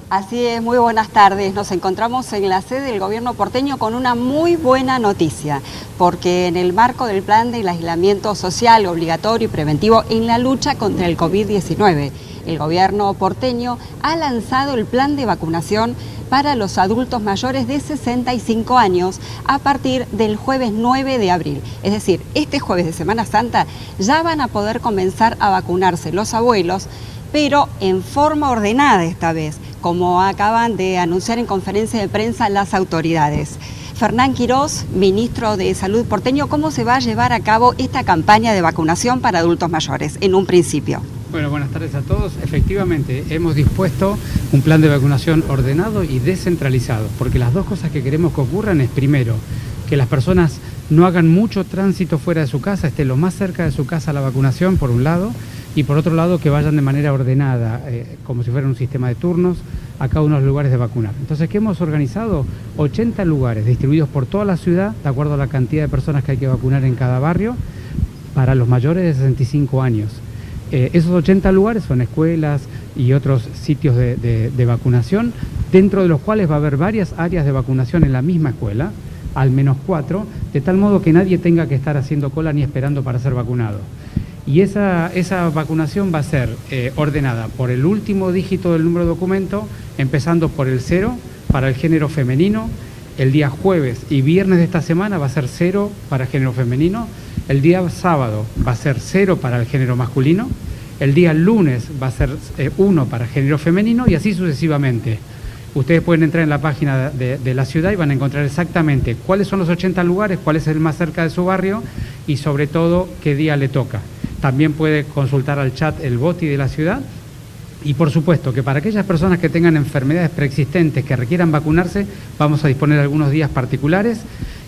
Así es, muy buenas tardes. Nos encontramos en la sede del gobierno porteño con una muy buena noticia, porque en el marco del plan de aislamiento social obligatorio y preventivo en la lucha contra el COVID-19, el gobierno porteño ha lanzado el plan de vacunación para los adultos mayores de 65 años a partir del jueves 9 de abril. Es decir, este jueves de Semana Santa ya van a poder comenzar a vacunarse los abuelos, pero en forma ordenada esta vez, como acaban de anunciar en conferencia de prensa las autoridades. Fernán Quirós, ministro de Salud porteño, ¿cómo se va a llevar a cabo esta campaña de vacunación para adultos mayores en un principio? Bueno, buenas tardes a todos. Efectivamente, hemos dispuesto un plan de vacunación ordenado y descentralizado, porque las dos cosas que queremos que ocurran es, primero, que las personas no hagan mucho tránsito fuera de su casa, esté lo más cerca de su casa la vacunación, por un lado, y por otro lado que vayan de manera ordenada, como si fuera un sistema de turnos, a cada uno de los lugares de vacunar. Entonces, ¿qué hemos organizado? 80 lugares distribuidos por toda la ciudad, de acuerdo a la cantidad de personas que hay que vacunar en cada barrio, para los mayores de 65 años. Esos 80 lugares son escuelas y otros sitios de vacunación, dentro de los cuales va a haber varias áreas de vacunación en la misma escuela, al menos 4, de tal modo que nadie tenga que estar haciendo cola ni esperando para ser vacunado. Y esa vacunación va a ser ordenada por el último dígito del número de documento, empezando por el 0 para el género femenino. El día jueves y viernes de esta semana va a ser 0 para el género femenino. El día sábado va a ser 0 para el género masculino. El día lunes va a ser 1 para el género femenino y así sucesivamente. Ustedes pueden entrar en la página de la ciudad y van a encontrar exactamente cuáles son los 80 lugares, cuál es el más cerca de su barrio y sobre todo qué día le toca. También puede consultar al chat el BOTI de la ciudad. Y por supuesto que para aquellas personas que tengan enfermedades preexistentes que requieran vacunarse, vamos a disponer de algunos días particulares.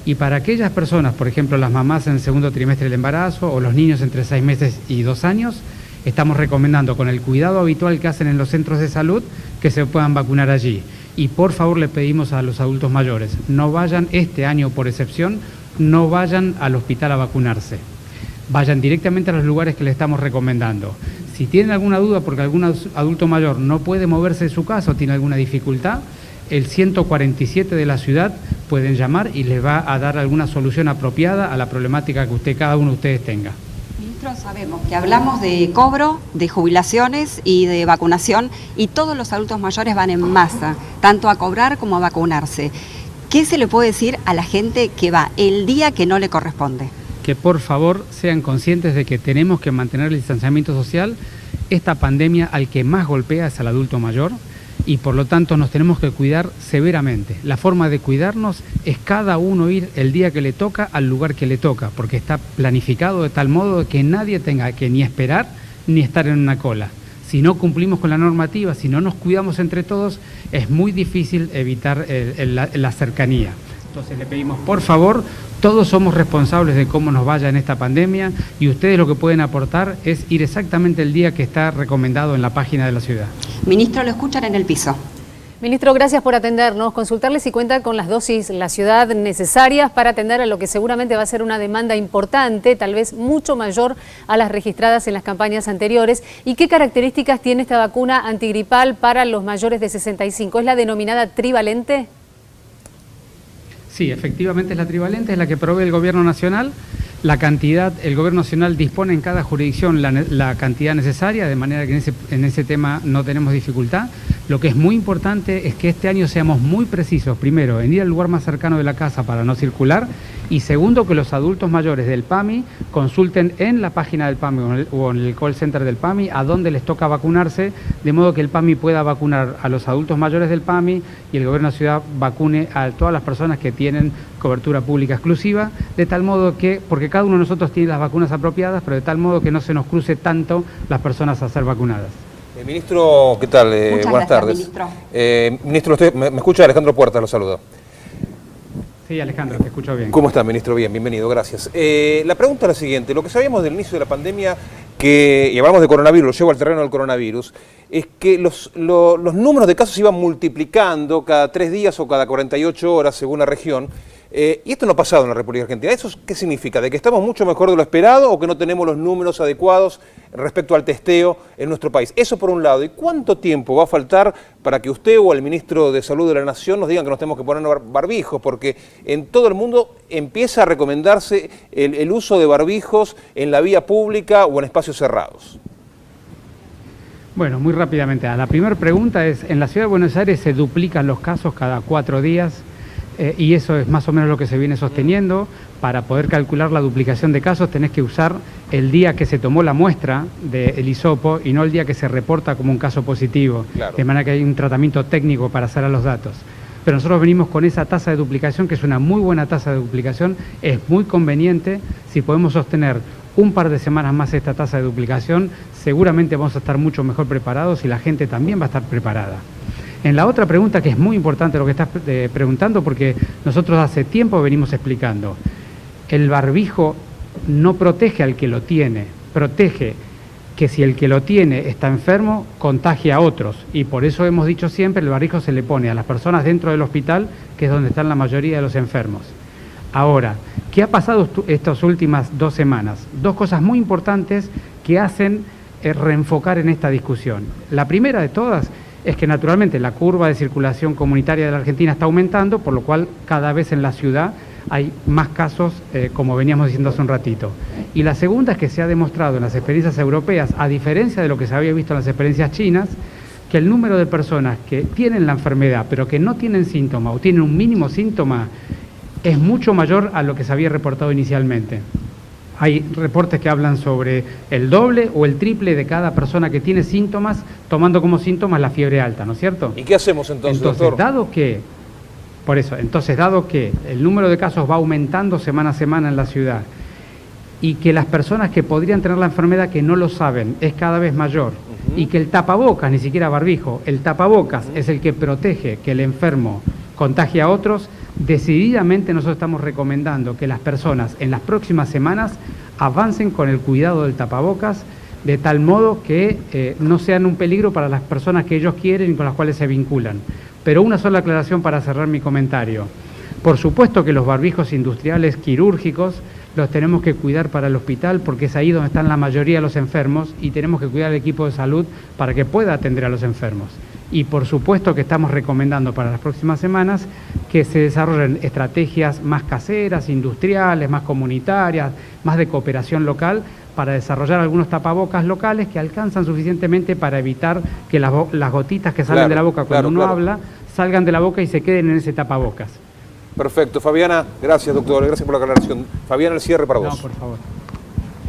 Y para aquellas personas, por ejemplo, las mamás en el segundo trimestre del embarazo o los niños entre 6 meses y 2 años, estamos recomendando, con el cuidado habitual que hacen en los centros de salud, que se puedan vacunar allí. Y por favor le pedimos a los adultos mayores, no vayan este año por excepción, no vayan al hospital a vacunarse. Vayan directamente a los lugares que les estamos recomendando. Si tienen alguna duda porque algún adulto mayor no puede moverse de su casa o tiene alguna dificultad, el 147 de la ciudad pueden llamar y les va a dar alguna solución apropiada a la problemática que cada uno de ustedes tenga. Ministro, sabemos que hablamos de cobro, de jubilaciones y de vacunación y todos los adultos mayores van en masa, tanto a cobrar como a vacunarse. ¿Qué se le puede decir a la gente que va el día que no le corresponde? Que por favor sean conscientes de que tenemos que mantener el distanciamiento social. Esta pandemia al que más golpea es al adulto mayor y por lo tanto nos tenemos que cuidar severamente. La forma de cuidarnos es cada uno ir el día que le toca al lugar que le toca, porque está planificado de tal modo que nadie tenga que ni esperar ni estar en una cola. Si no cumplimos con la normativa, si no nos cuidamos entre todos, es muy difícil evitar la cercanía. Entonces le pedimos, por favor, todos somos responsables de cómo nos vaya en esta pandemia y ustedes lo que pueden aportar es ir exactamente el día que está recomendado en la página de la ciudad. Ministro, lo escuchan en el piso. Ministro, gracias por atendernos. Consultarle si cuenta con las dosis la ciudad necesarias para atender a lo que seguramente va a ser una demanda importante, tal vez mucho mayor a las registradas en las campañas anteriores. ¿Y qué características tiene esta vacuna antigripal para los mayores de 65? ¿Es la denominada trivalente? Sí, efectivamente es la trivalente, es la que provee el Gobierno Nacional. La cantidad, el Gobierno Nacional dispone en cada jurisdicción la cantidad necesaria, de manera que en ese tema no tenemos dificultad. Lo que es muy importante es que este año seamos muy precisos, primero, en ir al lugar más cercano de la casa para no circular, y segundo, que los adultos mayores del PAMI consulten en la página del PAMI o en el call center del PAMI a dónde les toca vacunarse, de modo que el PAMI pueda vacunar a los adultos mayores del PAMI y el Gobierno de la Ciudad vacune a todas las personas que tienen cobertura pública exclusiva, de tal modo que, porque cada uno de nosotros tiene las vacunas apropiadas, pero de tal modo que no se nos cruce tanto las personas a ser vacunadas. Ministro, ¿qué tal? gracias, Buenas tardes. Ministro. Ministro, ¿me escucha? Alejandro Puertas lo saludo. Sí, Alejandro, te escucho bien. ¿Cómo está, ministro? Bien, bienvenido, gracias. La pregunta es la siguiente. Lo que sabíamos del inicio de la pandemia, y hablamos de coronavirus, lo llevo al terreno del coronavirus, es que los números de casos se iban multiplicando cada 3 días o cada 48 horas, según la región, Y esto no ha pasado en la República Argentina. ¿Eso qué significa? ¿De que estamos mucho mejor de lo esperado o que no tenemos los números adecuados respecto al testeo en nuestro país? Eso por un lado. ¿Y cuánto tiempo va a faltar para que usted o el ministro de Salud de la Nación nos digan que nos tenemos que poner barbijos? Porque en todo el mundo empieza a recomendarse el uso de barbijos en la vía pública o en espacios cerrados. Bueno, muy rápidamente. La primera pregunta es, en la Ciudad de Buenos Aires se duplican los casos cada 4 días. Y eso es más o menos lo que se viene sosteniendo. Para poder calcular la duplicación de casos tenés que usar el día que se tomó la muestra del hisopo y no el día que se reporta como un caso positivo. Claro. De manera que hay un tratamiento técnico para hacer a los datos. Pero nosotros venimos con esa tasa de duplicación, que es una muy buena tasa de duplicación, es muy conveniente. Si podemos sostener un par de semanas más esta tasa de duplicación, seguramente vamos a estar mucho mejor preparados y la gente también va a estar preparada. En la otra pregunta, que es muy importante lo que estás preguntando, porque nosotros hace tiempo venimos explicando, el barbijo no protege al que lo tiene, protege que si el que lo tiene está enfermo, contagia a otros. Y por eso hemos dicho siempre, el barbijo se le pone a las personas dentro del hospital, que es donde están la mayoría de los enfermos. Ahora, ¿qué ha pasado estas últimas 2 semanas? 2 cosas muy importantes que hacen reenfocar en esta discusión. La primera de todas es que naturalmente la curva de circulación comunitaria de la Argentina está aumentando, por lo cual cada vez en la ciudad hay más casos, como veníamos diciendo hace un ratito. Y la segunda es que se ha demostrado en las experiencias europeas, a diferencia de lo que se había visto en las experiencias chinas, que el número de personas que tienen la enfermedad pero que no tienen síntoma o tienen un mínimo síntoma es mucho mayor a lo que se había reportado inicialmente. Hay reportes que hablan sobre el doble o el triple de cada persona que tiene síntomas, tomando como síntomas la fiebre alta, ¿no es cierto? ¿Y qué hacemos entonces, doctor? Dado que el número de casos va aumentando semana a semana en la ciudad y que las personas que podrían tener la enfermedad que no lo saben es cada vez mayor, y que el tapabocas, ni siquiera barbijo, el tapabocas es el que protege que el enfermo contagie a otros, decididamente nosotros estamos recomendando que las personas en las próximas semanas avancen con el cuidado del tapabocas, de tal modo que no sean un peligro para las personas que ellos quieren y con las cuales se vinculan. Pero una sola aclaración para cerrar mi comentario. Por supuesto que los barbijos industriales quirúrgicos los tenemos que cuidar para el hospital, porque es ahí donde están la mayoría de los enfermos, y tenemos que cuidar al equipo de salud para que pueda atender a los enfermos. Y por supuesto que estamos recomendando para las próximas semanas que se desarrollen estrategias más caseras, industriales, más comunitarias, más de cooperación local, para desarrollar algunos tapabocas locales que alcanzan suficientemente para evitar que las gotitas que salen de la boca cuando uno habla salgan de la boca y se queden en ese tapabocas. Perfecto. Fabiana, gracias, doctor. Gracias por la aclaración. Fabiana, el cierre para vos. No, por favor.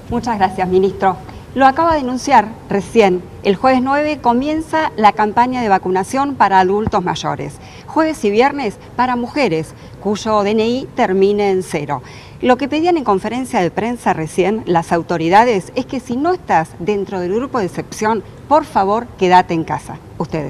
Muchas gracias, ministro. Lo acaba de anunciar recién. El jueves 9 comienza la campaña de vacunación para adultos mayores. Jueves y viernes para mujeres cuyo DNI termine en 0. Lo que pedían en conferencia de prensa recién las autoridades es que si no estás dentro del grupo de excepción, por favor, quédate en casa. Ustedes.